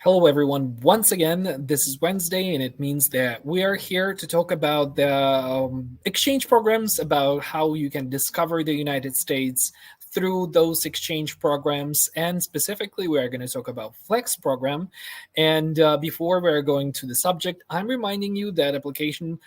Hello, everyone. Once again, this is Wednesday, and it means that we are here to talk about the exchange programs, about how you can discover the United States through those exchange programs. And specifically, we are going to talk about Flex program. And before we're going to the subject, I'm reminding you that application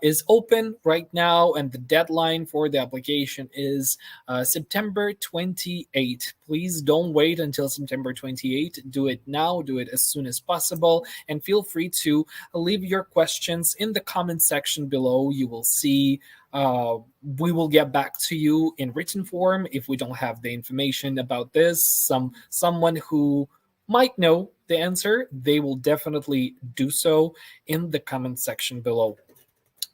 is open right now, and the deadline for the application is September 28th. Please don't wait until September 28th. Do it now, do it as soon as possible, and feel free to leave your questions in the comment section below. You will see uh, we will get back to you in written form if we don't have the information about this. Someone who might know the answer, they will definitely do so in the comment section below.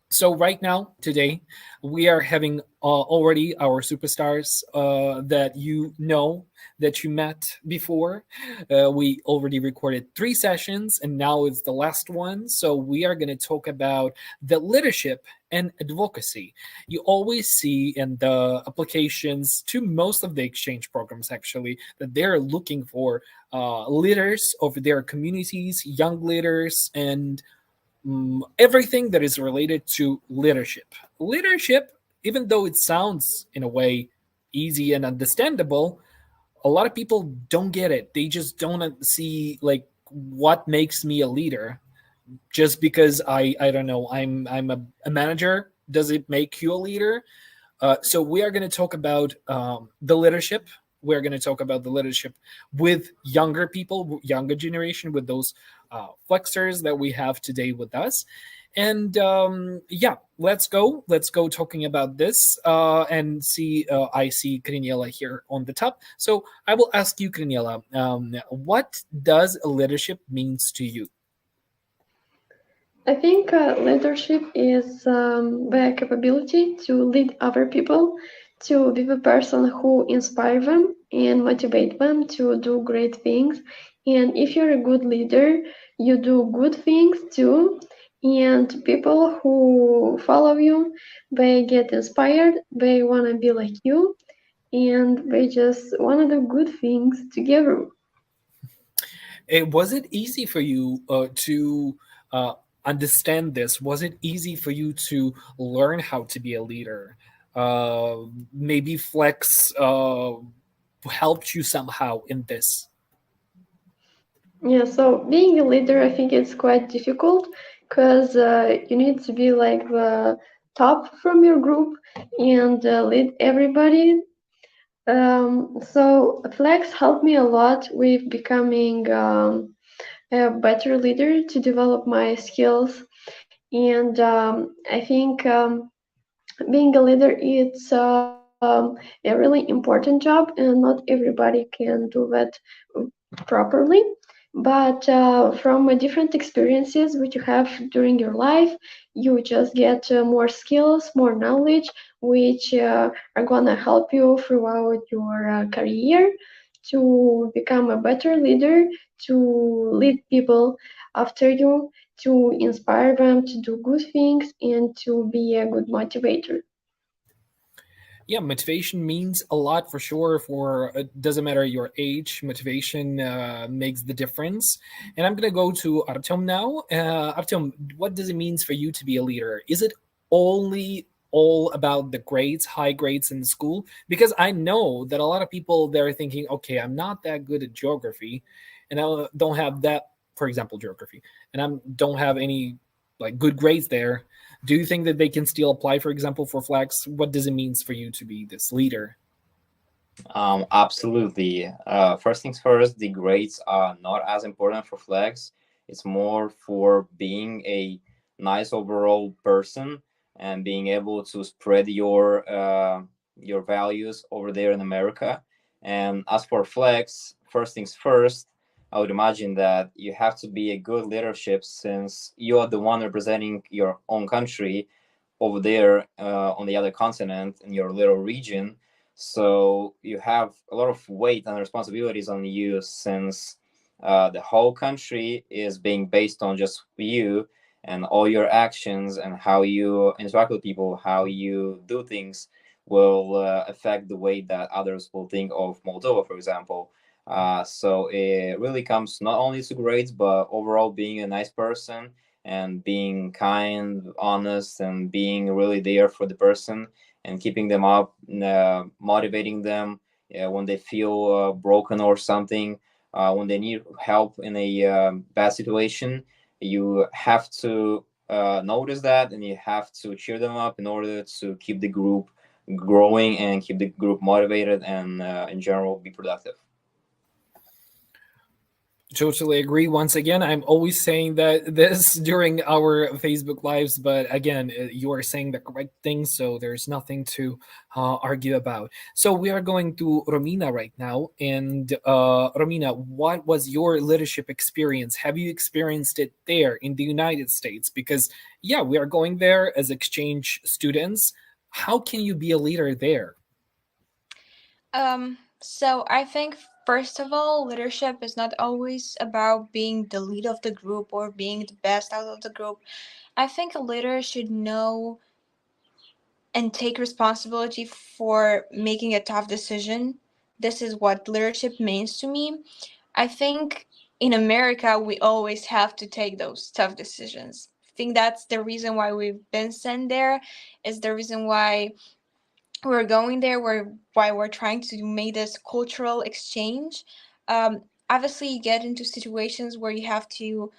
So right now, today, we are having already our superstars that you know, that you met before. We already recorded 3 sessions, and now it's the last one. So we are going to talk about the leadership and advocacy. You always see in the applications to most of the exchange programs, actually, that they're looking for leaders of their communities, young leaders, and everything that is related to leadership. Leadership, even though it sounds in a way easy and understandable, a lot of people don't get it. They just don't see like what makes me a leader. Just because I don't know, I'm a manager, does it make you a leader? So we are going to talk about the leadership. We're going to talk about the leadership with younger people, younger generation, with those flexers that we have today with us. And yeah, let's go. Let's go talking about this and see. I see Kriniela here on the top. So I will ask you, Kriniela, what does leadership means to you? I think leadership is the capability to lead other people, to be the person who inspire them and motivate them to do great things. And if you're a good leader, you do good things too. And people who follow you, they get inspired, they want to be like you, and they just want to do good things together. Was it easy for you to uh, understand this? Was it easy for you to learn how to be a leader? Uh, Maybe Flex helped you somehow in this. Yeah, so being a leader, I think it's quite difficult because you need to be like the top from your group and lead everybody. So Flex helped me a lot with becoming a better leader to develop my skills. And I think being a leader it's a really important job, and not everybody can do that properly. But from different experiences which you have during your life, you just get more skills, more knowledge, which are gonna help you throughout your career to become a better leader, to lead people after you, to inspire them to do good things, and to be a good motivator. Yeah, motivation means a lot for sure. For it doesn't matter your age, motivation makes the difference. And I'm gonna go to Artyom now. Artyom, what does it mean for you to be a leader? Is it only all about the grades, high grades in school? Because I know that a lot of people they're thinking, okay, I'm not that good at geography, and I don't have that, for example, geography, and I don't have any like good grades there. Do you think that they can still apply, for example, for flags? What does it mean for you to be this leader? Absolutely. First things first, the grades are not as important for flex. It's more for being a nice overall person and being able to spread your values over there in America. And as for flex, first things first, I would imagine that you have to be a good leadership since you are the one representing your own country over there on the other continent in your little region, so you have a lot of weight and responsibilities on you since the whole country is being based on just you and all your actions and how you interact with people, how you do things will affect the way that others will think of Moldova, for example. So it really comes not only to grades, but overall being a nice person and being kind, honest, and being really there for the person and keeping them up, motivating them when they feel broken or something, when they need help in a bad situation. You have to notice that, and you have to cheer them up in order to keep the group growing and keep the group motivated and in general be productive. Totally agree. Once again, I'm always saying that this during our Facebook lives, but again, you are saying the correct thing, so there's nothing to argue about. So we are going to Romina right now, and Romina, what was your leadership experience? Have you experienced it there in the United States? Because yeah, we are going there as exchange students. How can you be a leader there? So I think first of all, leadership is not always about being the lead of the group or being the best out of the group. I think a leader should know and take responsibility for making a tough decision. This is what leadership means to me. I think in America we always have to take those tough decisions. I think that's the reason why we've been sent there, is the reason why we're going there, why we're trying to make this cultural exchange. Obviously you get into situations where you have to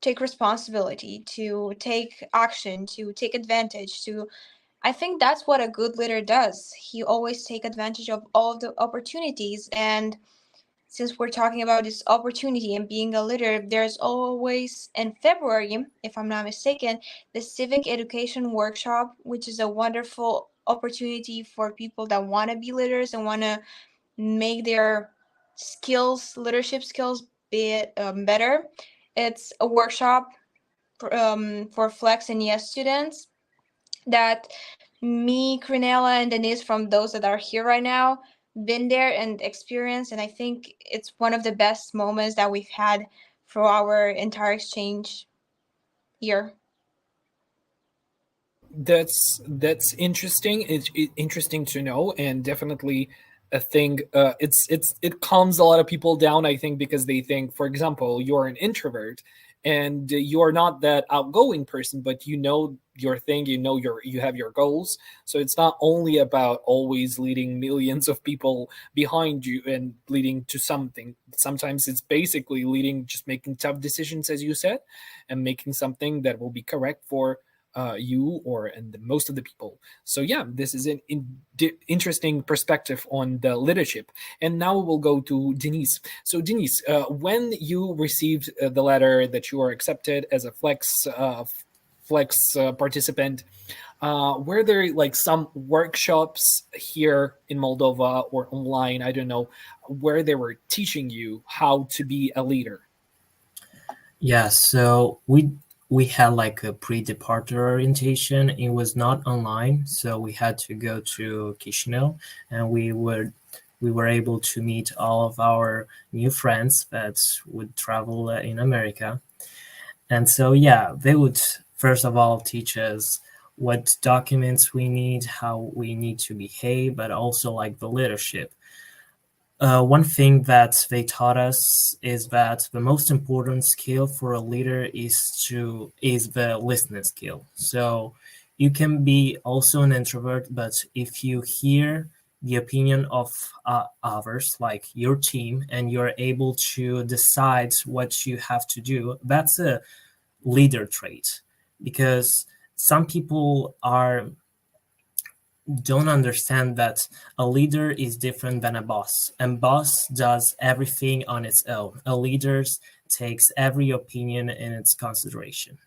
take responsibility, to take action, to take advantage, to I think that's what a good leader does. He always take advantage of all of the opportunities. And since we're talking about this opportunity and being a leader, there's always in February, if I'm not mistaken, the civic education workshop, which is a wonderful opportunity for people that want to be leaders and want to make their skills, leadership skills, be better. It's a workshop for Flex and Yes students that me, Crinella, and Denise, from those that are here right now, been there and experienced. And I think it's one of the best moments that we've had for our entire exchange year. That's interesting. It's interesting to know, and definitely a thing. It calms a lot of people down. I think because they think, for example, you're an introvert and you're not that outgoing person, but you know your thing. You have your goals. So it's not only about always leading millions of people behind you and leading to something. Sometimes it's basically leading, just making tough decisions, as you said, and making something that will be correct for you or and most of the people. So yeah, this is an interesting perspective on the leadership. And now we'll go to Denise. So Denise, when you received the letter that you are accepted as a flex participant, were there like some workshops here in Moldova or online, I don't know, where they were teaching you how to be a leader? Yeah, so we had like a pre-departure orientation. It was not online, so we had to go to Chisinau, and we were able to meet all of our new friends that would travel in America. And so yeah, they would first of all teach us what documents we need, how we need to behave, but also like the leadership. One thing that they taught us is that the most important skill for a leader is the listening skill. So you can be also an introvert, but if you hear the opinion of others, like your team, and you're able to decide what you have to do, that's a leader trait. Because some people are don't understand that a leader is different than a boss, and boss does everything on its own. A leader takes every opinion in its consideration.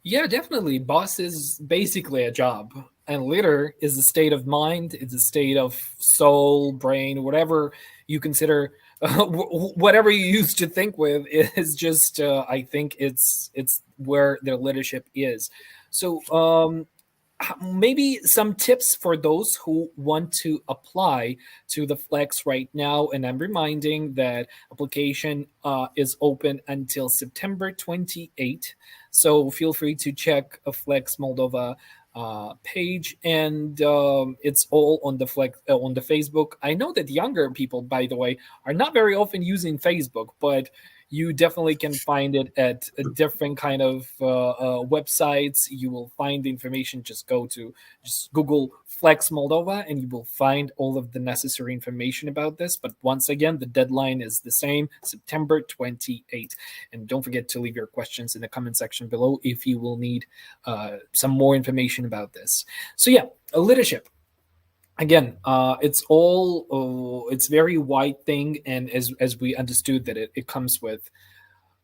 Yeah, definitely. Boss is basically a job, and leader is a state of mind. It's a state of soul, brain, whatever you consider, whatever you used to think with is just. I think it's where their leadership is. So maybe some tips for those who want to apply to the flex right now, and I'm reminding that application is open until September 28th, so feel free to check a flex moldova page, and it's all on the on the Facebook. I know that younger people, by the way, are not very often using Facebook, but you definitely can find it at a different kind of websites. You will find the information. Just Google Flex Moldova, and you will find all of the necessary information about this. But once again, the deadline is the same, September 28th. And don't forget to leave your questions in the comment section below if you will need some more information about this. So yeah, leadership. Again, it's very wide thing, and as we understood that it comes with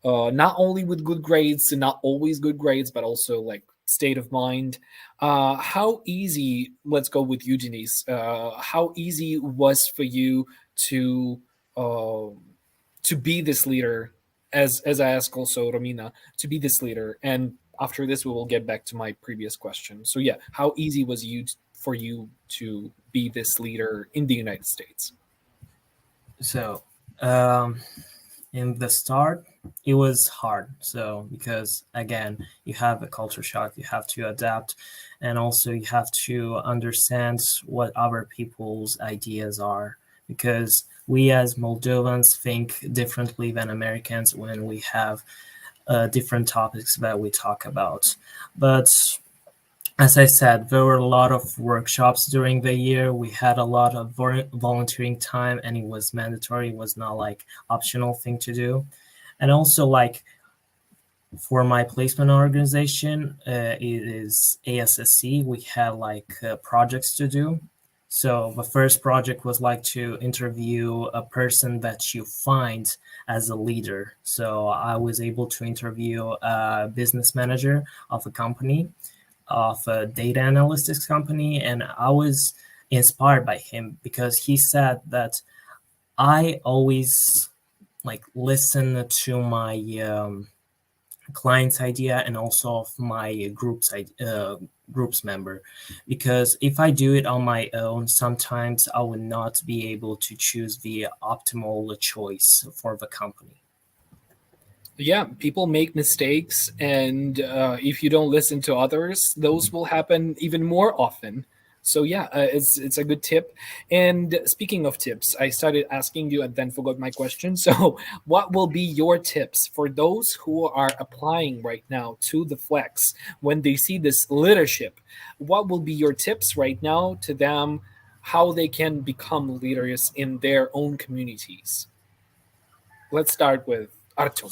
not only with good grades and not always good grades, but also like state of mind. How easy? Let's go with you, Denise. How easy was for you to uh, to be this leader? As I asked also Romina to be this leader, and after this we will get back to my previous question. So yeah, how easy was for you to be this leader in the United States? So, um, in the start, it was hard. So, because again, you have a culture shock, you have to adapt, and also you have to understand what other people's ideas are. Because we as Moldovans think differently than Americans when we have different topics that we talk about. But as I said, there were a lot of workshops during the year. We had a lot of volunteering time, and it was mandatory. It was not like optional thing to do. And also, like for my placement organization, it is ASSC. We had like projects to do. So the first project was like to interview a person that you find as a leader. So I was able to interview a business manager of a company, of a data analytics company, and I was inspired by him because he said that I always like listen to my client's idea and also of my group's member, because if I do it on my own, sometimes I would not be able to choose the optimal choice for the company. Yeah, people make mistakes, and if you don't listen to others, those will happen even more often. So yeah, it's a good tip. And speaking of tips, I started asking you and then forgot my question. So, what will be your tips for those who are applying right now to the Flex when they see this leadership? What will be your tips right now to them? How they can become leaders in their own communities? Let's start with Artem.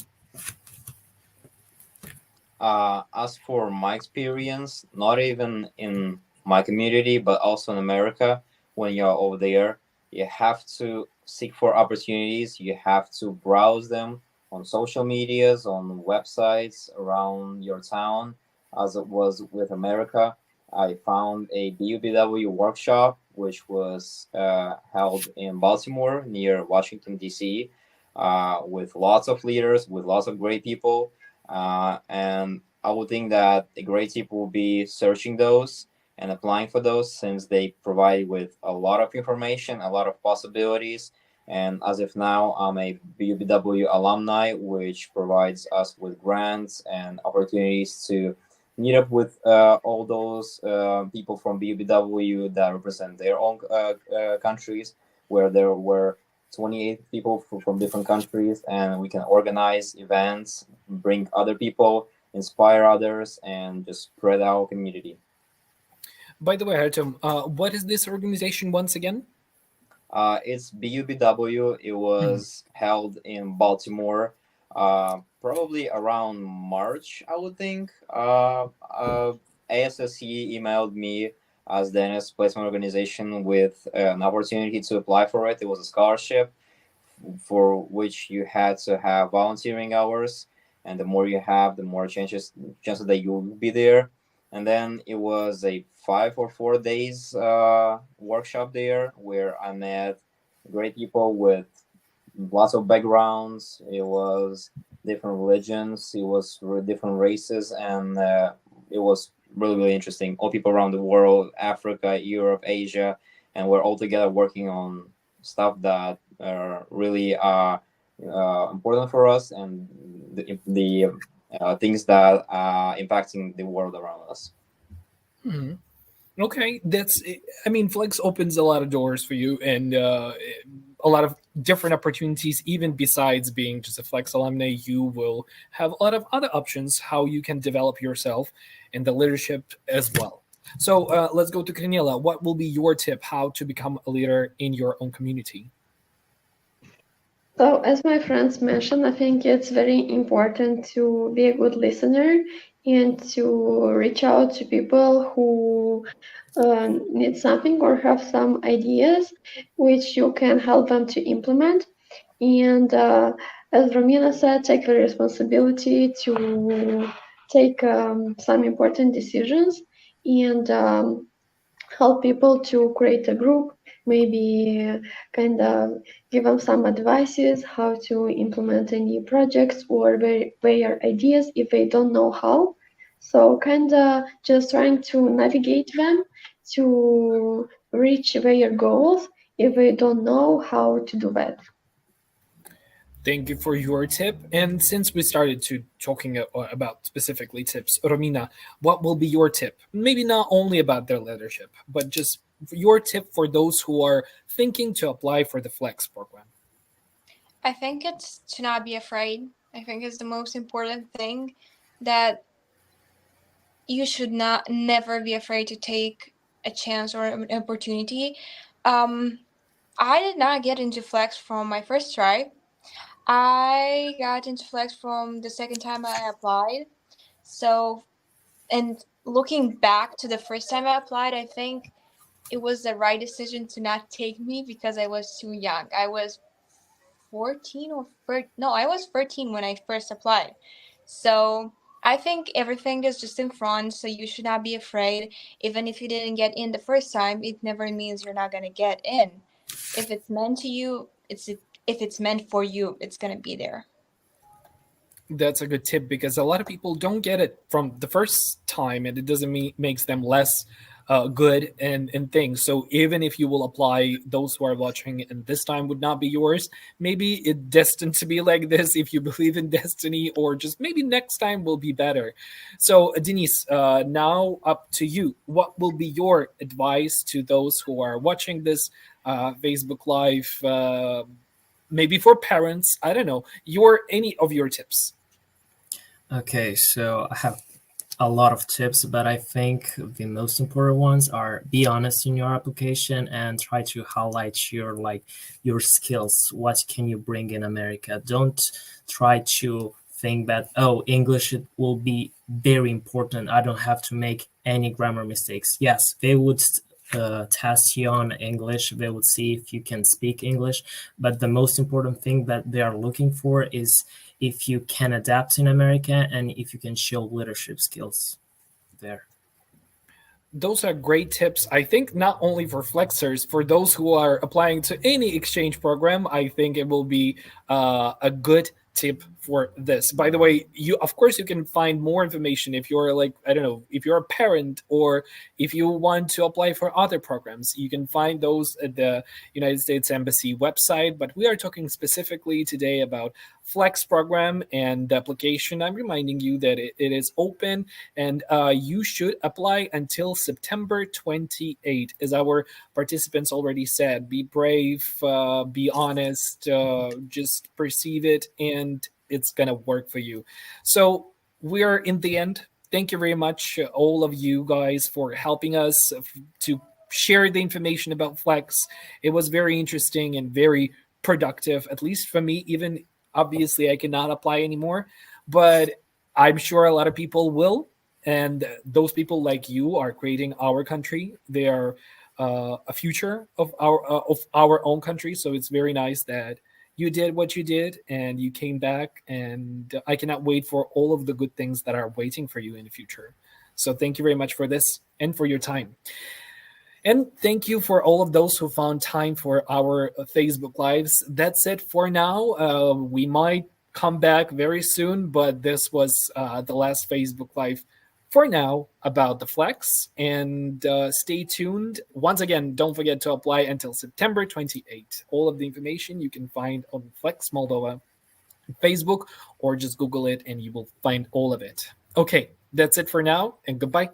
As for my experience, not even in my community, but also in America, when you're over there, you have to seek for opportunities. You have to browse them on social medias, on websites around your town. As it was with America, I found a BUBW workshop, which was held in Baltimore near Washington, D.C., with lots of leaders, with lots of great people, and I would think that a great tip will be searching those and applying for those, since they provide with a lot of information, a lot of possibilities. And as of now, I'm a BUBW alumni, which provides us with grants and opportunities to meet up with all those people from BUBW that represent their own countries, where there were 28 people from different countries, and we can organize events, bring other people, inspire others, and just spread our community. By the way, Artem, what is this organization once again? It's BUBW. It Mhm. was held in Baltimore, probably around March, I would think. ASSC emailed me as the NS placement organization with an opportunity to apply for it. It was a scholarship for which you had to have volunteering hours, and the more you have, the more chances that you'll be there. And then it was a 5 or 4 days workshop there, where I met great people with lots of backgrounds. It was different religions, it was different races, and it was really interesting. All people around the world, Africa, Europe, Asia, and we're all together working on stuff that are really important for us, and the things that are impacting the world around us. Mhm. Okay, that's. I mean, Flex opens a lot of doors for you, and a lot of different opportunities. Even besides being just a Flex alumni, you will have a lot of other options how you can develop yourself in the leadership as well. So let's go to Kanila. What will be your tip how to become a leader in your own community? So, as my friends mentioned, I think it's very important to be a good listener and to reach out to people who need something or have some ideas which you can help them to implement. And as Romina said, take the responsibility to take some important decisions and help people to create a group, maybe kind of give them some advices how to implement any projects or their ideas if they don't know how. So kind of just trying to navigate them to reach their goals if they don't know how to do that. Thank you for your tip. And since we started to talking about specifically tips, Romina, what will be your tip? Maybe not only about their leadership, but just your tip for those who are thinking to apply for the Flex program. I think it's to not be afraid. I think it's the most important thing that you should not never be afraid to take a chance or an opportunity. Um, I did not get into Flex from my first try. I got into Flex from the second time I applied. So, and looking back to the first time I applied, I think it was the right decision to not take me because I was too young. I was 14 or no, I was 13 when I first applied. So I think everything is just in front, so you should not be afraid. Even if you didn't get in the first time, it never means you're not gonna get in. If it's meant to you, if it's meant for you, it's gonna be there. That's a good tip because a lot of people don't get it from the first time, and it doesn't mean makes them less good and things. So even if you will apply, those who are watching, and this time would not be yours, maybe it's destined to be like this if you believe in destiny, or just maybe next time will be better. So Denise, now up to you. What will be your advice to those who are watching this Facebook Live? Maybe for parents, I don't know. Your any of your tips. Okay, so I have a lot of tips, but I think the most important ones are be honest in your application and try to highlight your skills. What can you bring in America? Don't try to think that English will be very important. I don't have to make any grammar mistakes. Yes, they would test you on English. They would see if you can speak English, but the most important thing that they are looking for is if you can adapt in America and if you can show leadership skills there. Those are great tips. I think not only for flexers, for those who are applying to any exchange program, I think it will be a good tip for this. By the way, you of course you can find more information if you're like I don't know if you're a parent or if you want to apply for other programs. You can find those at the United States Embassy website. But we are talking specifically today about Flex program and the application. I'm reminding you that it is open and you should apply until September 28th. As our participants already said, be brave, be honest, just perceive it, and it's gonna work for you. So we are in the end. Thank you very much, all of you guys, for helping us to share the information about Flex. It was very interesting and very productive, at least for me. Even obviously, I cannot apply anymore, but I'm sure a lot of people will. And those people like you are creating our country. They are a future of our own country. So it's very nice that you did what you did and you came back. And I cannot wait for all of the good things that are waiting for you in the future. So thank you very much for this and for your time. And thank you for all of those who found time for our Facebook Lives. That's it for now. We might come back very soon, but this was the last Facebook Live for now about the Flex. And stay tuned. Once again, don't forget to apply until September 28th. All of the information you can find on Flex Moldova Facebook or just Google it and you will find all of it. Okay, that's it for now, and goodbye.